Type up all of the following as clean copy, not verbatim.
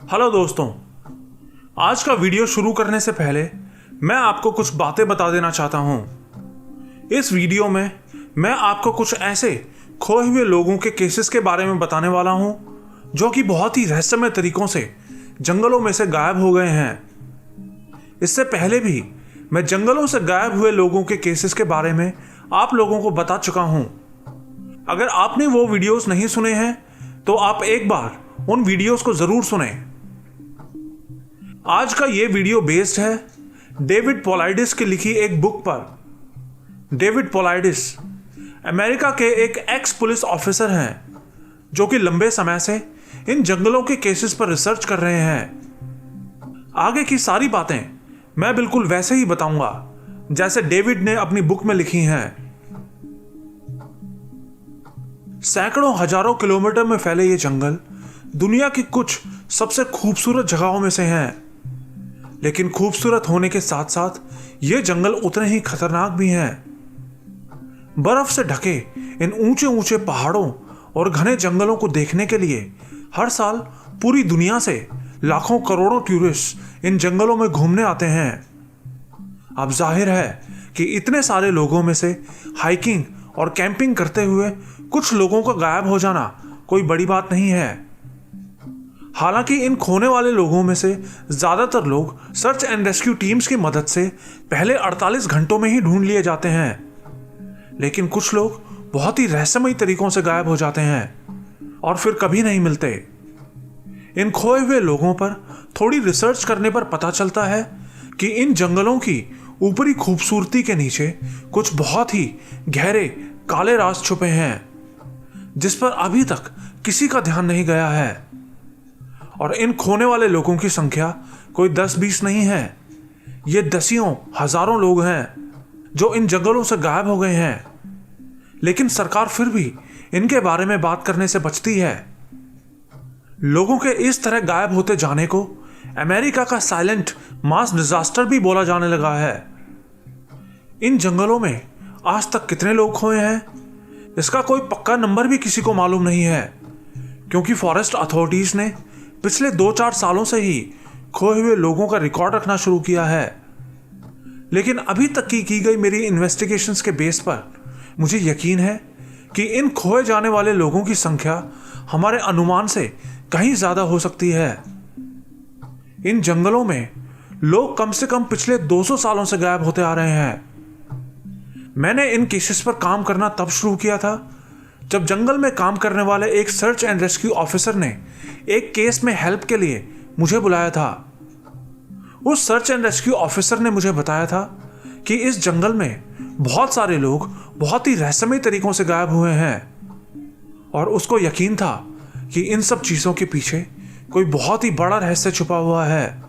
Hello दोस्तों, आज का वीडियो शुरू करने से पहले मैं आपको कुछ बातें बता देना चाहता हूं। इस वीडियो में मैं आपको कुछ ऐसे खोए हुए लोगों के केसेस के बारे में बताने वाला हूं जो कि बहुत ही रहस्यमय तरीकों से जंगलों में से गायब हो गए हैं। इससे पहले भी मैं जंगलों से गायब हुए लोगों के केसेस के बारे में आप लोगों को बता चुका हूं। अगर आपने वो वीडियोस नहीं सुने हैं तो आप एक बार उन वीडियोस को जरूर सुनें। आज का ये वीडियो बेस्ड है डेविड पोलाइडिस की लिखी एक बुक पर। डेविड पोलाइडिस अमेरिका के एक एक्स पुलिस ऑफिसर हैं जो कि लंबे समय से इन जंगलों के केसेस पर रिसर्च कर रहे हैं। आगे की सारी बातें मैं बिल्कुल वैसे ही बताऊंगा जैसे डेविड ने अपनी बुक में लिखी हैं। सैकड़ों हजारों किलोमीटर में फैले ये जंगल दुनिया की कुछ सबसे खूबसूरत जगहों में से हैं। लेकिन खूबसूरत होने के साथ साथ ये जंगल उतने ही खतरनाक भी हैं। बर्फ से ढके इन ऊंचे ऊंचे पहाड़ों और घने जंगलों को देखने के लिए हर साल पूरी दुनिया से लाखों करोड़ों टूरिस्ट इन जंगलों में घूमने आते हैं। अब जाहिर है कि इतने सारे लोगों में से हाइकिंग और कैंपिंग करते हुए कुछ लोगों का गायब हो जाना कोई बड़ी बात नहीं है। हालांकि इन खोने वाले लोगों में से ज्यादातर लोग सर्च एंड रेस्क्यू टीम्स की मदद से पहले 48 घंटों में ही ढूंढ लिए जाते हैं, लेकिन कुछ लोग बहुत ही रहस्यमयी तरीकों से गायब हो जाते हैं और फिर कभी नहीं मिलते। इन खोए हुए लोगों पर थोड़ी रिसर्च करने पर पता चलता है कि इन जंगलों की ऊपरी खूबसूरती के नीचे कुछ बहुत ही गहरे काले राज छुपे हैं जिस पर अभी तक किसी का ध्यान नहीं गया है। और इन खोने वाले लोगों की संख्या कोई 10-20 नहीं है, ये दसियों हजारों लोग हैं जो इन जंगलों से गायब हो गए हैं। लेकिन सरकार फिर भी इनके बारे में बात करने से बचती है। लोगों के इस तरह गायब होते जाने को अमेरिका का साइलेंट मास डिजास्टर भी बोला जाने लगा है। इन जंगलों में आज तक कितने लोग खोए हैं इसका कोई पक्का नंबर भी किसी को मालूम नहीं है, क्योंकि फॉरेस्ट अथॉरिटीज ने पिछले 2-4 सालों से ही खोए हुए लोगों का रिकॉर्ड रखना शुरू किया है। लेकिन अभी तक की गई मेरी इन्वेस्टिगेशंस के बेस पर मुझे यकीन है कि इन खोए जाने वाले लोगों की संख्या हमारे अनुमान से कहीं ज्यादा हो सकती है। इन जंगलों में लोग कम से कम पिछले 200 सालों से गायब होते आ रहे हैं। मैंने इन केसेस पर काम करना तब शुरू किया था जब जंगल में काम करने वाले एक सर्च एंड रेस्क्यू ऑफिसर ने एक केस में हेल्प के लिए मुझे बुलाया था। उस सर्च एंड रेस्क्यू ऑफिसर ने मुझे बताया था कि इस जंगल में बहुत सारे लोग बहुत ही रहस्यमय तरीकों से गायब हुए हैं और उसको यकीन था कि इन सब चीजों के पीछे कोई बहुत ही बड़ा रहस्य छुपा हुआ है।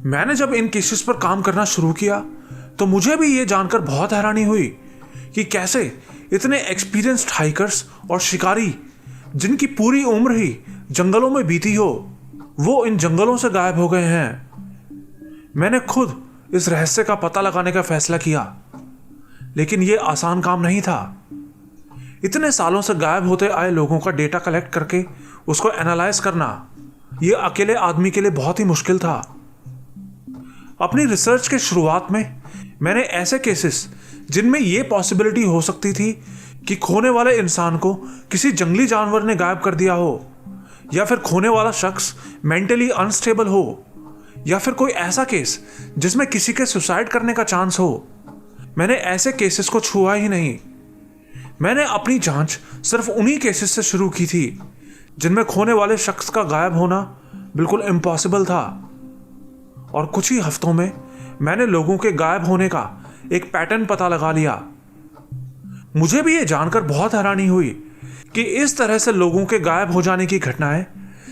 मैंने जब इन केसेस पर काम करना शुरू किया तो मुझे भी ये जानकर बहुत हैरानी हुई कि कैसे इतने एक्सपीरियंस्ड हाइकर्स और शिकारी जिनकी पूरी उम्र ही जंगलों में बीती हो, वो इन जंगलों से गायब हो गए हैं। मैंने खुद इस रहस्य का पता लगाने का फैसला किया, लेकिन यह आसान काम नहीं था। इतने सालों से गायब होते आए लोगों का डेटा कलेक्ट करके उसको एनालाइज करना यह अकेले आदमी के लिए बहुत ही मुश्किल था। अपनी रिसर्च के शुरुआत में मैंने ऐसे केसेस जिनमें यह पॉसिबिलिटी हो सकती थी कि खोने वाले इंसान को किसी जंगली जानवर ने गायब कर दिया हो, या फिर खोने वाला शख्स मेंटली अनस्टेबल हो, या फिर कोई ऐसा केस जिसमें किसी के सुसाइड करने का चांस हो, मैंने ऐसे केसेस को छुआ ही नहीं। मैंने अपनी जांच सिर्फ उन्हीं केसेस से शुरू की थी जिनमें खोने वाले शख्स का गायब होना बिल्कुल इम्पॉसिबल था। और कुछ ही हफ्तों में मैंने लोगों के गायब होने का एक पैटर्न पता लगा लिया। मुझे भी ये जानकर बहुत हैरानी हुई कि इस तरह से लोगों के गायब हो जाने की घटनाएं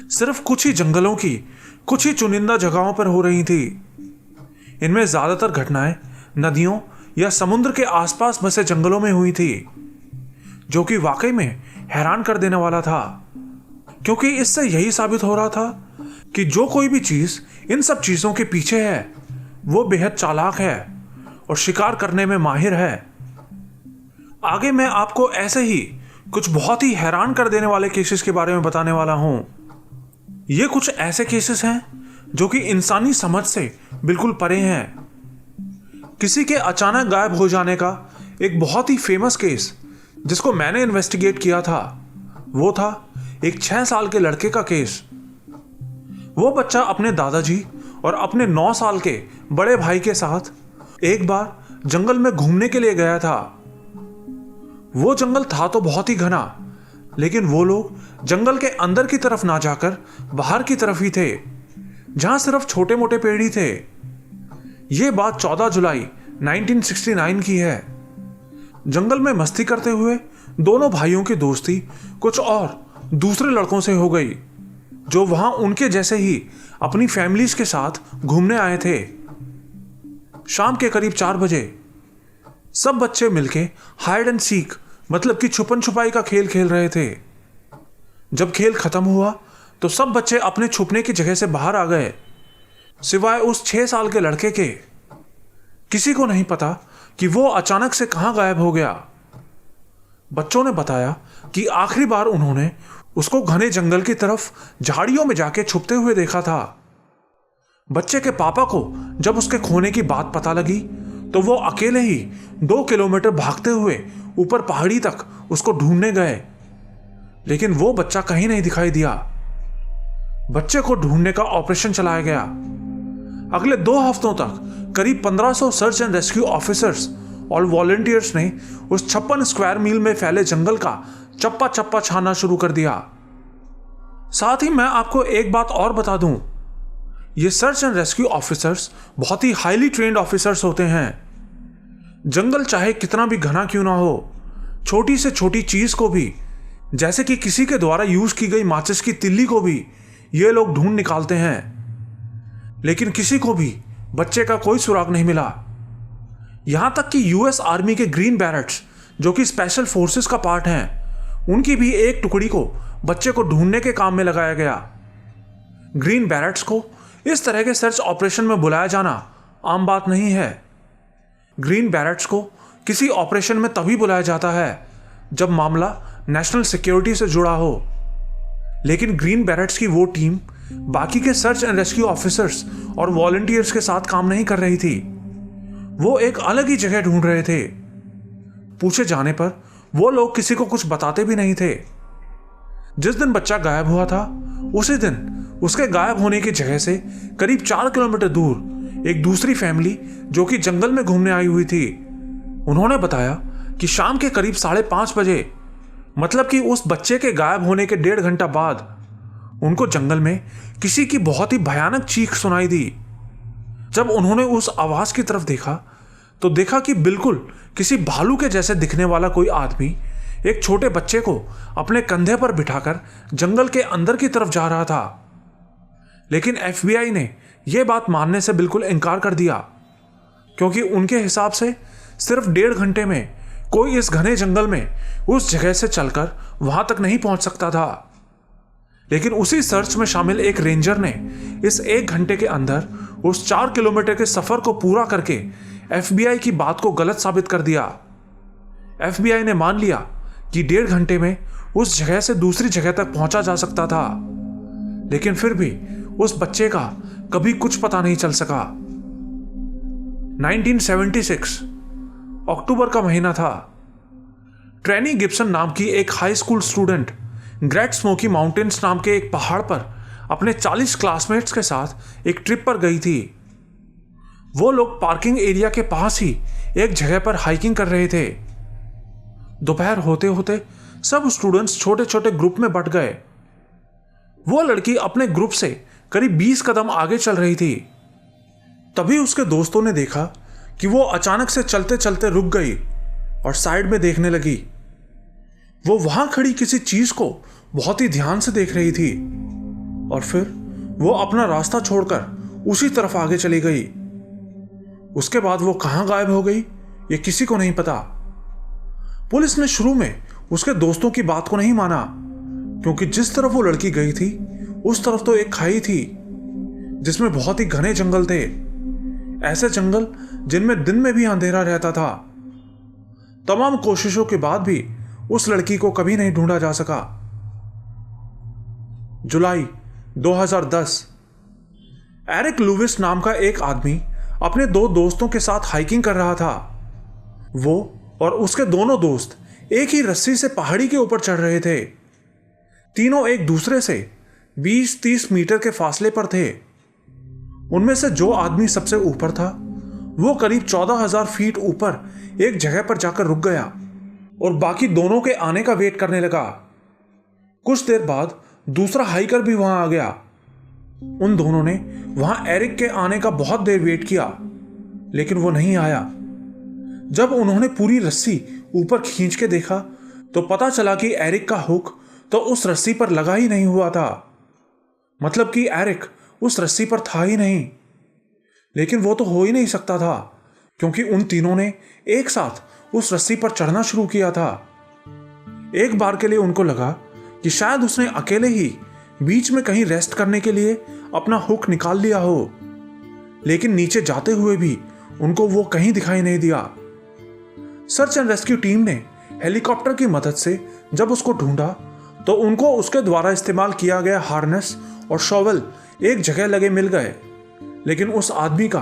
सिर्फ कुछ ही जंगलों की कुछ ही चुनिंदा जगहों पर हो रही थी। इनमें ज्यादातर घटनाएं नदियों या समुद्र के आसपास बसे जंगलों में हुई थी, जो कि वाकई में हैरान कर देने वाला था, क्योंकि इससे यही साबित हो रहा था कि जो कोई भी चीज इन सब चीजों के पीछे है वो बेहद चालाक है और शिकार करने में माहिर है। आगे मैं आपको ऐसे ही कुछ बहुत ही हैरान कर देने वाले केसेस के बारे में बताने वाला हूं। ये कुछ ऐसे केसेस हैं जो कि इंसानी समझ से बिल्कुल परे हैं। किसी के अचानक गायब हो जाने का एक बहुत ही फेमस केस जिसको मैंने इन्वेस्टिगेट किया था, वो था एक 6 साल के लड़के का केस। वो बच्चा अपने दादाजी और अपने 9 साल के बड़े भाई के साथ एक बार जंगल में घूमने के लिए गया था। वो जंगल था तो बहुत ही घना, लेकिन वो लोग जंगल के अंदर की तरफ ना जाकर बाहर की तरफ ही थे, जहां सिर्फ छोटे मोटे पेड़ ही थे। ये बात 14 जुलाई 1969 की है। जंगल में मस्ती करते हुए दोनों भाइयों की दोस्ती कुछ और दूसरे लड़कों से हो गई, जो वहां उनके जैसे ही अपनी फैमिलीज के साथ घूमने आए थे। शाम के करीब 4 बजे सब बच्चे मिलके हाइड एंड सीक मतलब कि छुपन छुपाई का खेल खेल रहे थे। जब खेल खत्म हुआ तो सब बच्चे अपने छुपने की जगह से बाहर आ गए, सिवाय उस 6 साल के लड़के के। किसी को नहीं पता कि वो अचानक से कहां गायब हो गया। बच्चों ने बताया कि आखिरी बार उन्होंने उसको घने जंगल की तरफ झाड़ियों में जाके छुपते हुए देखा था। बच्चे के पापा को जब उसके खोने की बात पता लगी तो वो अकेले ही 2 किलोमीटर भागते हुए ऊपर पहाड़ी तक उसको ढूंढने गए, लेकिन वो बच्चा कहीं नहीं दिखाई दिया। बच्चे को ढूंढने का ऑपरेशन चलाया गया। अगले 2 हफ्तों तक करीब 1500 सर्च एंड रेस्क्यू ऑफिसर्स और वॉलंटियर्स ने उस 56 स्क्वायर मील में फैले जंगल का चप्पा चप्पा छानना शुरू कर दिया। साथ ही मैं आपको एक बात और बता दूं, ये सर्च एंड रेस्क्यू ऑफिसर्स बहुत ही हाईली ट्रेन्ड ऑफिसर्स होते हैं। जंगल चाहे कितना भी घना क्यों ना हो, छोटी से छोटी चीज को भी, जैसे कि किसी के द्वारा यूज की गई माचिस की तिल्ली को भी ये लोग ढूंढ निकालते हैं, लेकिन किसी को भी बच्चे का कोई सुराग नहीं मिला। यहां तक कि यूएस आर्मी के ग्रीन बैरेट्स, जो कि स्पेशल फोर्सेस का पार्ट हैं, उनकी भी एक टुकड़ी को बच्चे को ढूंढने के काम में लगाया गया। ग्रीन बैरेट्स को इस तरह के सर्च ऑपरेशन में बुलाया जाना आम बात नहीं है। ग्रीन बैरेट्स को किसी ऑपरेशन में तभी बुलाया जाता है जब मामला नेशनल सिक्योरिटी से जुड़ा हो, लेकिन ग्रीन बैरेट्स की वो टीम बाकी के सर्च एंड रेस्क्यू ऑफिसर्स और वॉलंटियर्स के साथ काम नहीं कर रही थी। वो एक अलग ही जगह ढूंढ रहे थे। पूछे जाने पर वो लोग किसी को कुछ बताते भी नहीं थे। जिस दिन बच्चा गायब हुआ था, उसी दिन उसके गायब होने की जगह से करीब 4 किलोमीटर दूर एक दूसरी फैमिली जो कि जंगल में घूमने आई हुई थी, उन्होंने बताया कि शाम के करीब 5:30 बजे, मतलब कि उस बच्चे के गायब होने के 1.5 घंटा बाद, उनको जंगल में किसी की बहुत ही भयानक चीख सुनाई दी। जब उन्होंने उस आवाज की तरफ देखा तो देखा कि बिल्कुल किसी भालू के जैसे दिखने वाला कोई आदमी एक छोटे बच्चे को अपने कंधे पर बिठाकर जंगल के अंदर की तरफ जा रहा था। लेकिन एफबीआई ने यह बात मानने से बिल्कुल इनकार कर दिया, क्योंकि उनके हिसाब से सिर्फ 1.5 घंटे में कोई इस घने जंगल में उस जगह से चलकर वहां तक नहीं पहुंच सकता था। लेकिन उसी सर्च में शामिल एक रेंजर ने इस 1 घंटे के अंदर उस 4 किलोमीटर के सफर को पूरा करके एफबीआई की बात को गलत साबित कर दिया। एफबीआई ने मान लिया कि 1.5 घंटे में उस जगह से दूसरी जगह तक पहुंचा जा सकता था, लेकिन फिर भी उस बच्चे का कभी कुछ पता नहीं चल सका। 1976 अक्टूबर का महीना था। ट्रेनी गिब्सन नाम की एक high school student great smoky mountains नाम के एक पहाड़ पर अपने 40 क्लासमेट्स के साथ एक ट्रिप पर गई थी। वो लोग पार्किंग एरिया के पास ही एक जगह पर हाइकिंग कर रहे थे। दोपहर होते होते सब स्टूडेंट्स छोटे छोटे ग्रुप में बंट गए। वो लड़की अपने ग्रुप से करीब 20 कदम आगे चल रही थी। तभी उसके दोस्तों ने देखा कि वो अचानक से चलते चलते रुक गई और साइड में देखने लगी। वो वहां खड़ी किसी चीज को बहुत ही ध्यान से देख रही थी और फिर वो अपना रास्ता छोड़कर उसी तरफ आगे चली गई। उसके बाद वो कहां गायब हो गई ये किसी को नहीं पता। पुलिस ने शुरू में उसके दोस्तों की बात को नहीं माना, क्योंकि जिस तरफ वो लड़की गई थी उस तरफ तो एक खाई थी जिसमें बहुत ही घने जंगल थे, ऐसे जंगल जिनमें दिन में भी अंधेरा रहता था। तमाम कोशिशों के बाद भी उस लड़की को कभी नहीं ढूंढा जा सका। जुलाई 2010 एरिक लुविस नाम का एक आदमी अपने दो दोस्तों के साथ हाइकिंग कर रहा था। वो और उसके दोनों दोस्त एक ही रस्सी से पहाड़ी के ऊपर चढ़ रहे थे। तीनों एक दूसरे से 20-30 मीटर के फासले पर थे। उनमें से जो आदमी सबसे ऊपर था वो करीब 14,000 फीट ऊपर एक जगह पर जाकर रुक गया और बाकी दोनों के आने का वेट करने लगा। कुछ देर बाद दूसरा हाइकर भी वहां आ गया। उन दोनों ने वहां एरिक के आने का बहुत देर वेट किया, लेकिन वो नहीं आया। जब उन्होंने पूरी रस्सी ऊपर खींच के देखा तो पता चला कि एरिक का हुक तो उस रस्सी पर लगा ही नहीं हुआ था। मतलब कि एरिक उस रस्सी पर था ही नहीं। लेकिन वो तो हो ही नहीं सकता था, क्योंकि उन तीनों ने एक साथ उस रस्सी पर चढ़ना शुरू किया था। एक बार के लिए उनको लगा कि शायद उसने अकेले ही बीच में कहीं रेस्ट करने के लिए अपना हुक निकाल लिया हो, लेकिन नीचे जाते हुए भी उनको वो कहीं दिखाई नहीं दिया। सर्च एंड रेस्क्यू टीम ने हेलीकॉप्टर की मदद से जब उसको ढूंढा तो उनको उसके द्वारा इस्तेमाल किया गया हार्नेस और शॉवल एक जगह लगे मिल गए, लेकिन उस आदमी का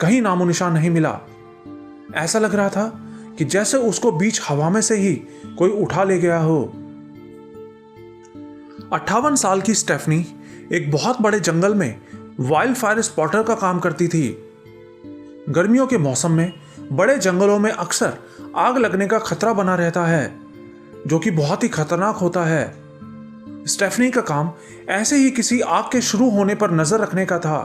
कहीं नामो निशान नहीं मिला। ऐसा लग रहा था कि जैसे उसको बीच हवा में से ही कोई उठा ले गया हो। 58 साल की स्टेफनी एक बहुत बड़े जंगल में वाइल्ड फायर स्पॉटर का काम करती थी। गर्मियों के मौसम में बड़े जंगलों में अक्सर आग लगने का खतरा बना रहता है, जो कि बहुत ही खतरनाक होता है। स्टेफनी का काम ऐसे ही किसी आग के शुरू होने पर नजर रखने का था।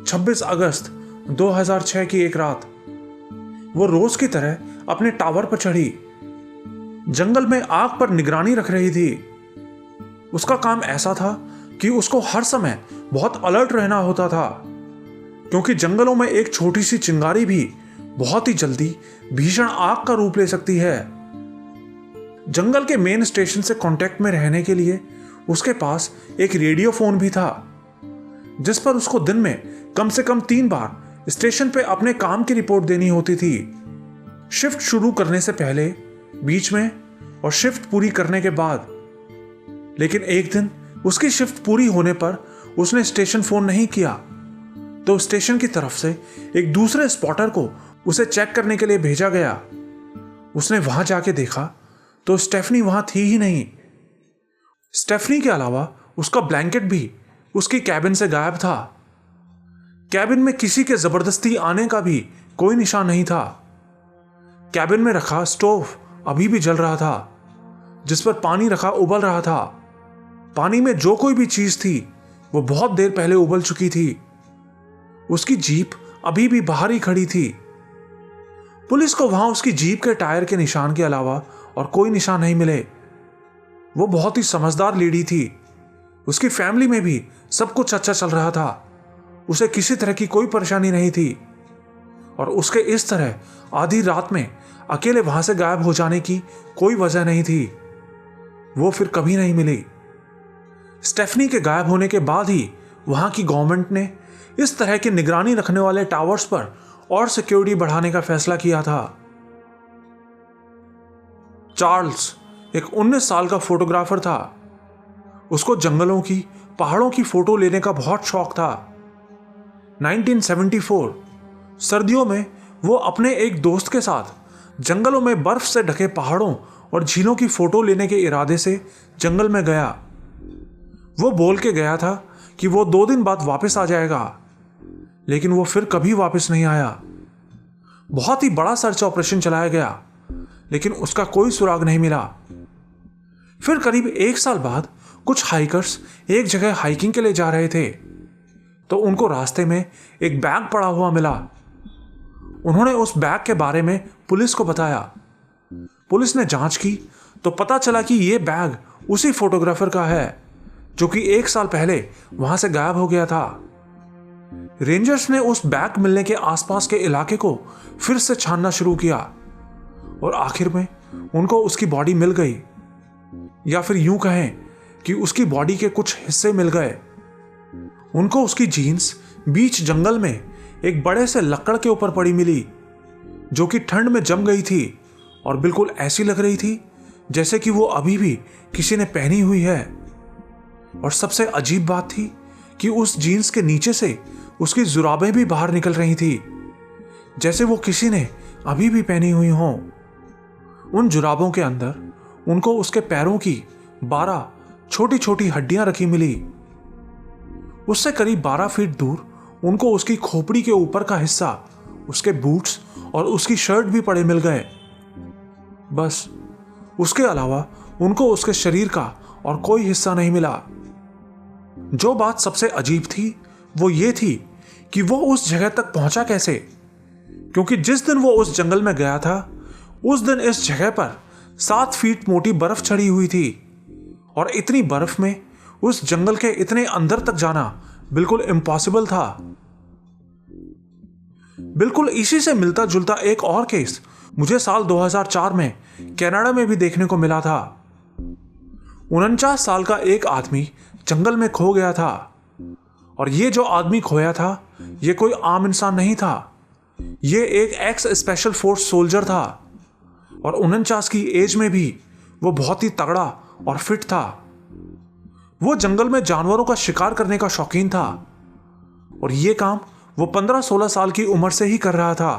26 अगस्त 2006 की एक रात वो रोज की तरह अपने टावर पर चढ़ी, जंगल में आग पर निगरानी रख रही थी। उसका काम ऐसा था कि उसको हर समय बहुत अलर्ट रहना होता था, क्योंकि जंगलों में एक छोटी सी चिंगारी भी बहुत ही जल्दी भीषण आग का रूप ले सकती है। जंगल के मेन स्टेशन से कांटेक्ट में रहने के लिए उसके पास एक रेडियो फोन भी था, जिस पर उसको दिन में कम से कम 3 बार स्टेशन पे अपने काम की रिपोर्ट देनी होती थी। शिफ्ट शुरू करने से पहले, बीच में और शिफ्ट पूरी करने के बाद। लेकिन एक दिन उसकी शिफ्ट पूरी होने पर उसने स्टेशन फोन नहीं किया, तो स्टेशन की तरफ से एक दूसरे स्पॉटर को उसे चेक करने के लिए भेजा गया। उसने वहां जाके देखा तो स्टेफनी वहां थी ही नहीं। स्टेफनी के अलावा उसका ब्लैंकेट भी उसकी कैबिन से गायब था। कैबिन में किसी के जबरदस्ती आने का भी कोई निशान नहीं था। कैबिन में रखा स्टोव अभी भी जल रहा था, जिस पर पानी रखा उबल रहा था। पानी में जो कोई भी चीज थी वो बहुत देर पहले उबल चुकी थी। उसकी जीप अभी भी बाहर ही खड़ी थी। पुलिस को वहां उसकी जीप के टायर के निशान के अलावा और कोई निशान नहीं मिले। वो बहुत ही समझदार लेडी थी। उसकी फैमिली में भी सब कुछ अच्छा चल रहा था। उसे किसी तरह की कोई परेशानी नहीं थी, और उसके इस तरह आधी रात में अकेले वहां से गायब हो जाने की कोई वजह नहीं थी। वो फिर कभी नहीं मिली। स्टेफनी के गायब होने के बाद ही वहां की गवर्नमेंट ने इस तरह की निगरानी रखने वाले टावर्स पर और सिक्योरिटी बढ़ाने का फैसला किया था। चार्ल्स एक 19 साल का फोटोग्राफर था। उसको जंगलों की, पहाड़ों की फोटो लेने का बहुत शौक था। 1974 सर्दियों में वो अपने एक दोस्त के साथ जंगलों में बर्फ से ढके पहाड़ों और झीलों की फोटो लेने के इरादे से जंगल में गया। वो बोल के गया था कि वो 2 दिन बाद वापस आ जाएगा, लेकिन वो फिर कभी वापस नहीं आया। बहुत ही बड़ा सर्च ऑपरेशन चलाया गया, लेकिन उसका कोई सुराग नहीं मिला। फिर करीब 1 साल बाद कुछ हाइकर्स एक जगह हाइकिंग के लिए जा रहे थे, तो उनको रास्ते में एक बैग पड़ा हुआ मिला। उन्होंने उस बैग के बारे में पुलिस को बताया। पुलिस ने जांच की तो पता चला कि यह बैग उसी फोटोग्राफर का है, जो कि 1 साल पहले वहां से गायब हो गया था। रेंजर्स ने उस बैग मिलने के आसपास के इलाके को फिर से छानना शुरू किया, और आखिर में उनको उसकी बॉडी मिल गई, या फिर यूं कहें कि उसकी बॉडी के कुछ हिस्से मिल गए। उनको उसकी जीन्स बीच जंगल में एक बड़े से लकड़ के ऊपर पड़ी मिली, जो कि ठंड में जम गई थी और बिल्कुल ऐसी लग रही थी जैसे कि वो अभी भी किसी ने पहनी हुई है। और सबसे अजीब बात थी कि उस जीन्स के नीचे से उसकी जुराबें भी बाहर निकल रही थी, जैसे वो किसी ने अभी भी पहनी हुई हों। उन जुराबों के अंदर उनको उसके पैरों की 12 छोटी छोटी हड्डियां रखी मिली। उससे करीब 12 फीट दूर उनको उसकी खोपड़ी के ऊपर का हिस्सा, उसके बूट्स और उसकी शर्ट भी पड़े मिल गए। बस उसके अलावा उनको उसके शरीर का और कोई हिस्सा नहीं मिला। जो बात सबसे अजीब थी वो ये थी कि वो उस जगह तक पहुंचा कैसे, क्योंकि जिस दिन वो उस जंगल में गया था उस दिन इस जगह पर 7 फीट मोटी बर्फ चढ़ी हुई थी, और इतनी बर्फ में उस जंगल के इतने अंदर तक जाना बिल्कुल इम्पॉसिबल था। बिल्कुल इसी से मिलता जुलता एक और केस मुझे साल 2004 में कनाडा में भी देखने को मिला था। 49 साल का एक आदमी जंगल में खो गया था, और ये जो आदमी खोया था ये कोई आम इंसान नहीं था। ये एक एक्स स्पेशल फोर्स सोल्जर था, और 49 की एज में भी वो बहुत ही तगड़ा और फिट था। वो जंगल में जानवरों का शिकार करने का शौकीन था, और ये काम वो 15-16 साल की उम्र से ही कर रहा था।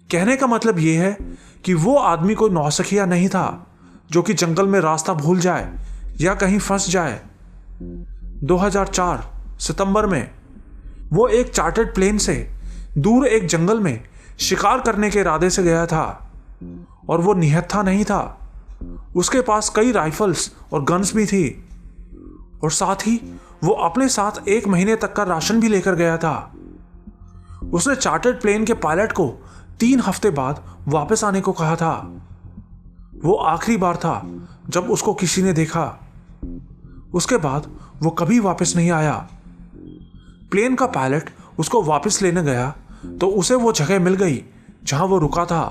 कहने का मतलब ये है कि वो आदमी कोई नौसिखिया नहीं था जो कि जंगल में रास्ता भूल जाए या कहीं फंस जाए। 2004 सितंबर में वो एक चार्टर्ड प्लेन से दूर एक जंगल में शिकार करने के इरादे से गया था, और वो निहत्था नहीं था। उसके पास कई राइफल्स और गन्स भी थी, और साथ ही वो अपने साथ 1 महीने तक का राशन भी लेकर गया था। उसने चार्टर्ड प्लेन के पायलट को 3 हफ्ते बाद वापस आने को कहा था। वो आखिरी बार था जब उसको किसी ने देखा। उसके बाद वो कभी वापस नहीं आया। प्लेन का पायलट उसको वापस लेने गया तो उसे वो जगह मिल गई जहां वो रुका था।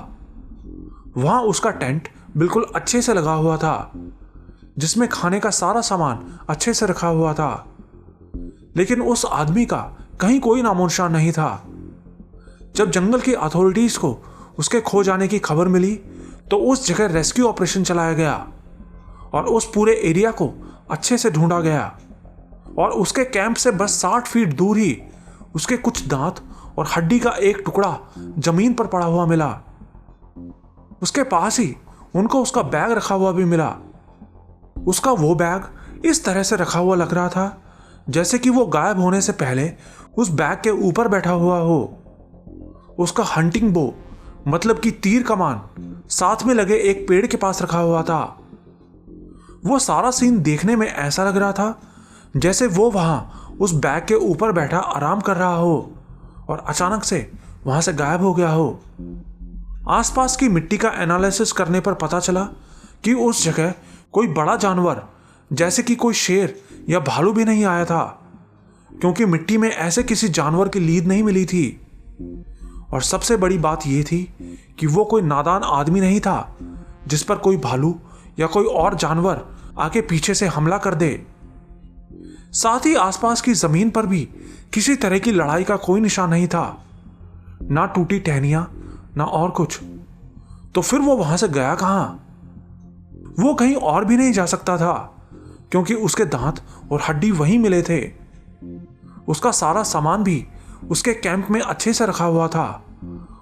वहां उसका टेंट बिल्कुल अच्छे से लगा हुआ था, जिसमें खाने का सारा सामान अच्छे से रखा हुआ था, लेकिन उस आदमी का कहीं कोई नामो निशान नहीं था। जब जंगल की अथॉरिटीज को उसके खो जाने की खबर मिली तो उस जगह रेस्क्यू ऑपरेशन चलाया गया, और उस पूरे एरिया को अच्छे से ढूंढा गया, और उसके कैंप से बस 60 फीट दूर ही उसके कुछ दांत और हड्डी का एक टुकड़ा जमीन पर पड़ा हुआ मिला। उसके पास ही उनको उसका बैग रखा हुआ भी मिला। उसका वो बैग इस तरह से रखा हुआ लग रहा था जैसे कि वो गायब होने से पहले उस बैग के ऊपर बैठा हुआ हो। उसका हंटिंग बो, मतलब कि तीर कमान, साथ में लगे एक पेड़ के पास रखा हुआ था। वो सारा सीन देखने में ऐसा लग रहा था जैसे वो वहां उस बैग के ऊपर बैठा आराम कर रहा हो और अचानक से वहां से गायब हो गया हो। आसपास की मिट्टी का एनालिसिस करने पर पता चला कि उस जगह कोई बड़ा जानवर जैसे कि कोई शेर या भालू भी नहीं आया था, क्योंकि मिट्टी में ऐसे किसी जानवर की लीद नहीं मिली थी। और सबसे बड़ी बात यह थी कि वो कोई नादान आदमी नहीं था जिस पर कोई भालू या कोई और जानवर आके पीछे से हमला कर दे। साथ ही आसपास की जमीन पर भी किसी तरह की लड़ाई का कोई निशान नहीं था, ना टूटी टहनियां ना और कुछ। तो फिर वो वहां से गया कहां? वो कहीं और भी नहीं जा सकता था, क्योंकि उसके दांत और हड्डी वहीं मिले थे। उसका सारा सामान भी उसके कैंप में अच्छे से रखा हुआ था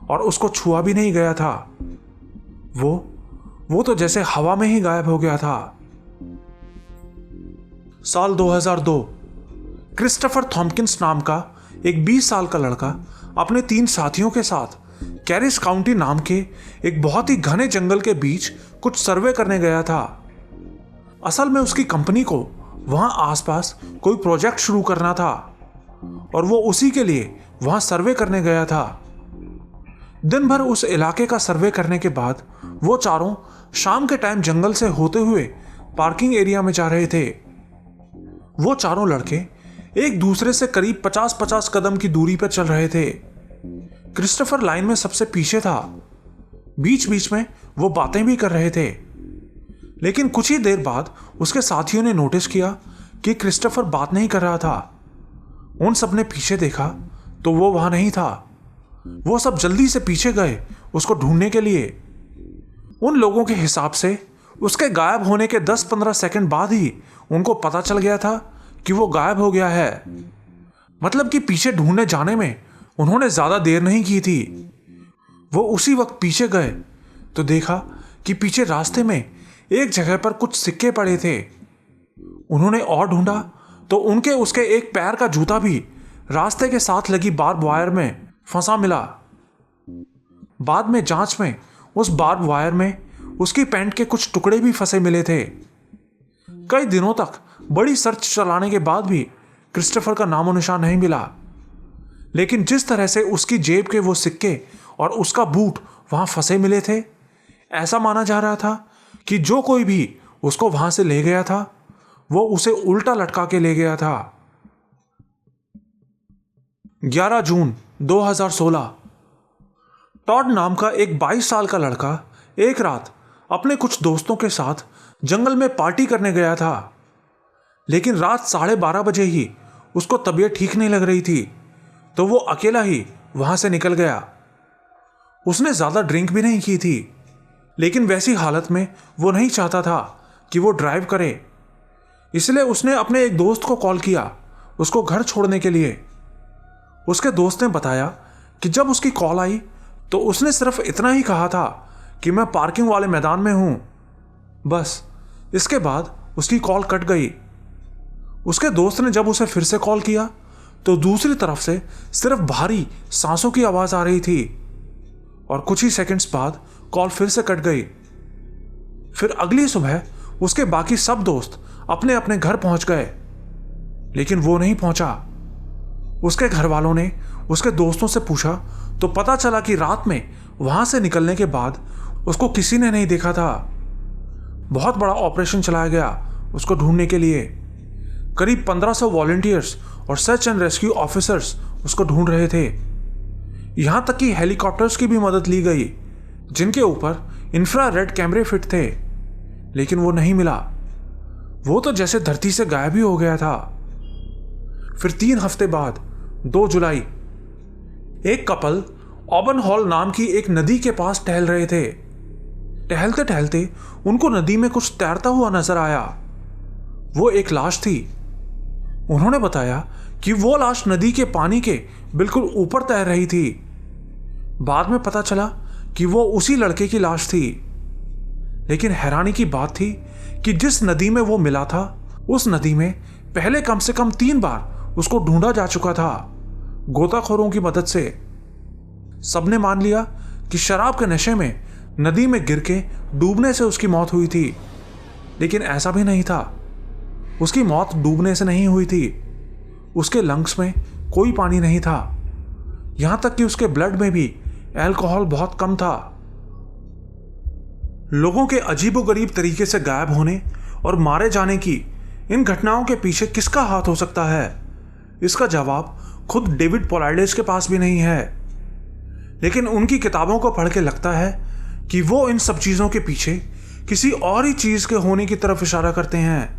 और उसको छुआ भी नहीं गया था। वो तो जैसे हवा में ही गायब हो गया था। साल 2002 क्रिस्टोफर थॉम्किंस नाम का एक 20 साल का लड़का अपने 3 साथियों के साथ कैरिस काउंटी नाम के एक बहुत ही घने जंगल के बीच कुछ सर्वे करने गया था। असल में उसकी कंपनी को वहां आसपास कोई प्रोजेक्ट शुरू करना था और वो उसी के लिए वहां सर्वे करने गया था। दिन भर उस इलाके का सर्वे करने के बाद वो चारों शाम के टाइम जंगल से होते हुए पार्किंग एरिया में जा रहे थे। वो चारों लड़के एक दूसरे से करीब 50-50 कदम की दूरी पर चल रहे थे। क्रिस्टोफर लाइन में सबसे पीछे था। बीच बीच में वो बातें भी कर रहे थे, लेकिन कुछ ही देर बाद उसके साथियों ने नोटिस किया कि क्रिस्टोफर बात नहीं कर रहा था। उन सब ने पीछे देखा तो वो वहां नहीं था। वो सब जल्दी से पीछे गए उसको ढूंढने के लिए। उन लोगों के हिसाब से उसके गायब होने के 10-15 सेकंड बाद ही उनको पता चल गया था कि वो गायब हो गया है। मतलब कि पीछे ढूंढने जाने में उन्होंने ज्यादा देर नहीं की थी। वो उसी वक्त पीछे गए तो देखा कि पीछे रास्ते में एक जगह पर कुछ सिक्के पड़े थे। उन्होंने और ढूंढा तो उनके उसके एक पैर का जूता भी रास्ते के साथ लगी बार्ब वायर में फंसा मिला। बाद में जांच में उस बार्ब वायर में उसकी पैंट के कुछ टुकड़े भी फंसे मिले थे। कई दिनों तक बड़ी सर्च चलाने के बाद भी क्रिस्टोफर का नामो निशान नहीं मिला। लेकिन जिस तरह से उसकी जेब के वो सिक्के और उसका बूट वहां फंसे मिले थे, ऐसा माना जा रहा था कि जो कोई भी उसको वहां से ले गया था वो उसे उल्टा लटका के ले गया था। 11 जून 2016 टॉड नाम का एक 22 साल का लड़का एक रात अपने कुछ दोस्तों के साथ जंगल में पार्टी करने गया था। लेकिन रात 12:30 बजे ही उसको तबीयत ठीक नहीं लग रही थी तो वो अकेला ही वहां से निकल गया। उसने ज्यादा ड्रिंक भी नहीं की थी, लेकिन वैसी हालत में वो नहीं चाहता था कि वो ड्राइव करे, इसलिए उसने अपने एक दोस्त को कॉल किया उसको घर छोड़ने के लिए। उसके दोस्त ने बताया कि जब उसकी कॉल आई तो उसने सिर्फ इतना ही कहा था कि मैं पार्किंग वाले मैदान में हूं। बस इसके बाद उसकी कॉल कट गई। उसके दोस्त ने जब उसे फिर से कॉल किया तो दूसरी तरफ से सिर्फ भारी सांसों की आवाज आ रही थी और कुछ ही सेकंड्स बाद कॉल फिर से कट गई। फिर अगली सुबह उसके बाकी सब दोस्त अपने अपने घर पहुंच गए, लेकिन वो नहीं पहुंचा। उसके घर वालों ने उसके दोस्तों से पूछा तो पता चला कि रात में वहां से निकलने के बाद उसको किसी ने नहीं देखा था। बहुत बड़ा ऑपरेशन चलाया गया उसको ढूंढने के लिए। करीब 1500 वॉलंटियर्स और सर्च एंड रेस्क्यू ऑफिसर्स उसको ढूंढ रहे थे। यहां तक कि हेलीकॉप्टर्स की भी मदद ली गई जिनके ऊपर इंफ्रारेड कैमरे फिट थे, लेकिन वो नहीं मिला। वो तो जैसे धरती से गायब ही हो गया था। फिर 3 हफ्ते बाद 2 जुलाई एक कपल ऑबन हॉल नाम की एक नदी के पास टहल रहे थे। टहलते टहलते उनको नदी में कुछ तैरता हुआ नजर आया। वो एक लाश थी। उन्होंने बताया कि वो लाश नदी के पानी के बिल्कुल ऊपर तैर रही थी। बाद में पता चला कि वो उसी लड़के की लाश थी। लेकिन हैरानी की बात थी कि जिस नदी में वो मिला था उस नदी में पहले कम से कम 3 बार उसको ढूंढा जा चुका था गोताखोरों की मदद से। सबने मान लिया कि शराब के नशे में नदी में गिर के डूबने से उसकी मौत हुई थी, लेकिन ऐसा भी नहीं था। उसकी मौत डूबने से नहीं हुई थी। उसके लंग्स में कोई पानी नहीं था, यहां तक कि उसके ब्लड में भी अल्कोहल बहुत कम था। लोगों के अजीबोगरीब तरीके से गायब होने और मारे जाने की इन घटनाओं के पीछे किसका हाथ हो सकता है, इसका जवाब खुद डेविड पोलार्डिस के पास भी नहीं है। लेकिन उनकी किताबों को पढ़ के लगता है कि वो इन सब चीजों के पीछे किसी और ही चीज के होने की तरफ इशारा करते हैं।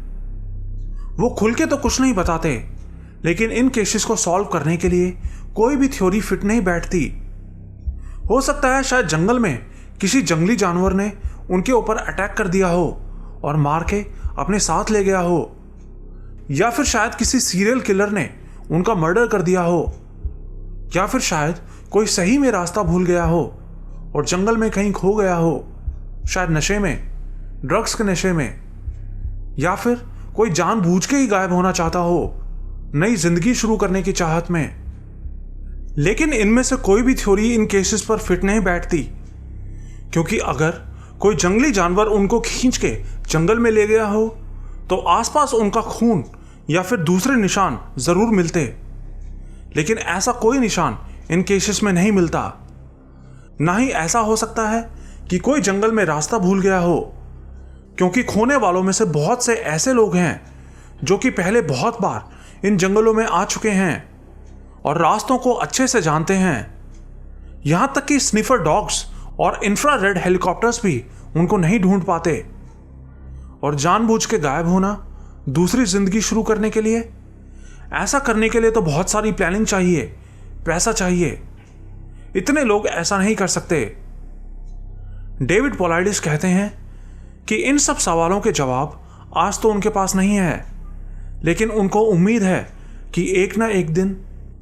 वो खुल के तो कुछ नहीं बताते, लेकिन इन केसेस को सॉल्व करने के लिए कोई भी थ्योरी फिट नहीं बैठती। हो सकता है शायद जंगल में किसी जंगली जानवर ने उनके ऊपर अटैक कर दिया हो और मार के अपने साथ ले गया हो, या फिर शायद किसी सीरियल किलर ने उनका मर्डर कर दिया हो, या फिर शायद कोई सही में रास्ता भूल गया हो और जंगल में कहीं खो गया हो, शायद नशे में, ड्रग्स के नशे में, या फिर कोई जानबूझ के ही गायब होना चाहता हो नई जिंदगी शुरू करने की चाहत में। लेकिन इनमें से कोई भी थ्योरी इन केसेस पर फिट नहीं बैठती, क्योंकि अगर कोई जंगली जानवर उनको खींच के जंगल में ले गया हो तो आसपास उनका खून या फिर दूसरे निशान जरूर मिलते, लेकिन ऐसा कोई निशान इन केसेस में नहीं मिलता। ना ही ऐसा हो सकता है कि कोई जंगल में रास्ता भूल गया हो, क्योंकि खोने वालों में से बहुत से ऐसे लोग हैं जो कि पहले बहुत बार इन जंगलों में आ चुके हैं और रास्तों को अच्छे से जानते हैं। यहां तक कि स्निफर डॉग्स और इंफ्रारेड हेलीकॉप्टर्स भी उनको नहीं ढूंढ पाते। और जानबूझ के गायब होना दूसरी जिंदगी शुरू करने के लिए, ऐसा करने के लिए तो बहुत सारी प्लानिंग चाहिए, पैसा चाहिए। इतने लोग ऐसा नहीं कर सकते। डेविड पोलार्डिस कहते हैं कि इन सब सवालों के जवाब आज तो उनके पास नहीं है, लेकिन उनको उम्मीद है कि एक ना एक दिन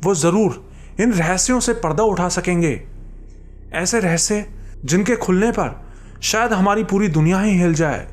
वो ज़रूर इन रहस्यों से पर्दा उठा सकेंगे। ऐसे रहस्य जिनके खुलने पर शायद हमारी पूरी दुनिया ही हिल जाए।